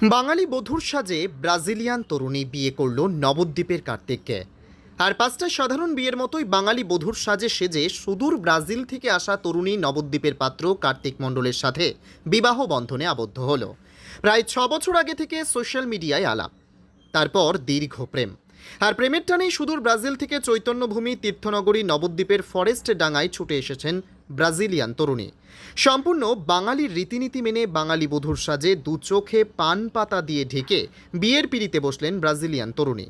বাঙালি বধূর সাজে ব্রাজিলিয়ান তরুণী বিয়ে করল নবদ্বীপের কার্তিককে। আর পাঁচটা সাধারণ বিয়ের মতোই বাঙালি বধূর সাজে সেজে সুদূর ব্রাজিল থেকে আসা তরুণী নবদ্বীপের পাত্র কার্তিক মণ্ডলের সাথে বিবাহ বন্ধনে আবদ্ধ হলো। প্রায় 6 বছর আগে থেকে সোশ্যাল মিডিয়ায় আলাপ, তারপর দীর্ঘ প্রেম। আর প্রেমের টানেই সুদূর ব্রাজিল থেকে চৈতন্যভূমি তীর্থনগরী নবদ্বীপের ফরেস্ট ডাঙায় ছুটে এসেছেন ব্রাজিলিয়ান তরুণী। সম্পূর্ণ বাঙালির রীতিনীতি মেনে বাঙালি বধূর সাজে দু চোখে পান পাতা দিয়ে ঢেকে বিয়ের পিঁড়িতে বসলেন ব্রাজিলিয়ান তরুণী।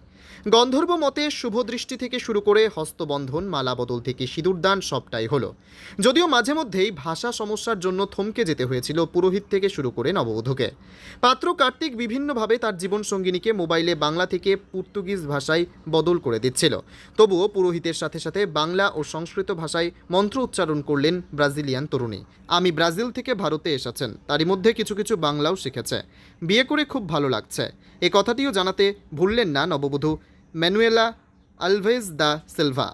গন্ধর্ব মতে শুভদৃষ্টি থেকে শুরু করে হস্তবন্ধন, মালা বদল থেকে সিঁদুরদান সবটাই হলো। যদিও মাঝে মধ্যেই ভাষা সমস্যার জন্য থমকে যেতে হয়েছিল পুরোহিত থেকে শুরু করে নববধূকে। পাত্র কার্তিক বিভিন্নভাবে তার জীবনসঙ্গিনীকে মোবাইলে বাংলা থেকে পর্তুগিজ ভাষায় বদল করে দিচ্ছিল। তবুও পুরোহিতের সাথে সাথে বাংলা ও সংস্কৃত ভাষায় মন্ত্র উচ্চারণ করলেন ব্রাজিলিয়ান তরুণী। আমি ব্রাজিল থেকে ভারতে এসেছেন, তারই মধ্যে কিছু কিছু বাংলাও শিখেছে। বিয়ে করে খুব ভালো লাগছে, এ কথাটিও জানাতে ভুললেন না নববধূ ম্যানুয়েলা আলভেজ দা সিলভা।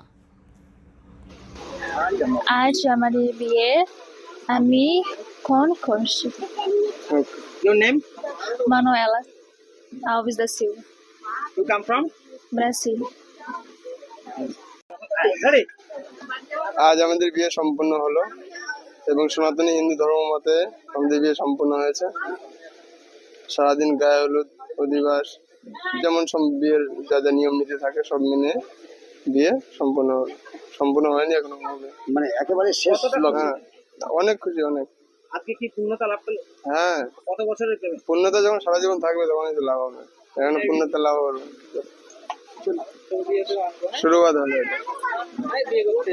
আজ আমাদের বিয়ে, আমি খুব খুশি। Your name? Manuela Alves da Silva, You come from? Brasil. Hare. আজ আমাদের বিয়ে সম্পন্ন হলো এবং সনাতনী হিন্দু ধর্ম মতে আমাদের বিয়ে সম্পন্ন হয়েছে। সারাদিন গায়ে হলুদ অধিবাস, যেমন সব বিয়ের যা যা নিয়ম নীতি থাকে সব মেনে বিয়ে সম্পূর্ণ হয়নি, এখনো হবে। মানে একেবারে শেষ লগ্ন। হ্যাঁ, অনেক খুশি, অনেক। আজকে কি পূর্ণতা লাভ করলে? হ্যাঁ, কত বছরের প্রেমে? পূর্ণতা যখন সারা জীবন থাকবে তখনই তো লাভ হবে। এখন পূর্ণতা লাভ হবে, শুরুবাদ হলো এটা। বিয়ে করতে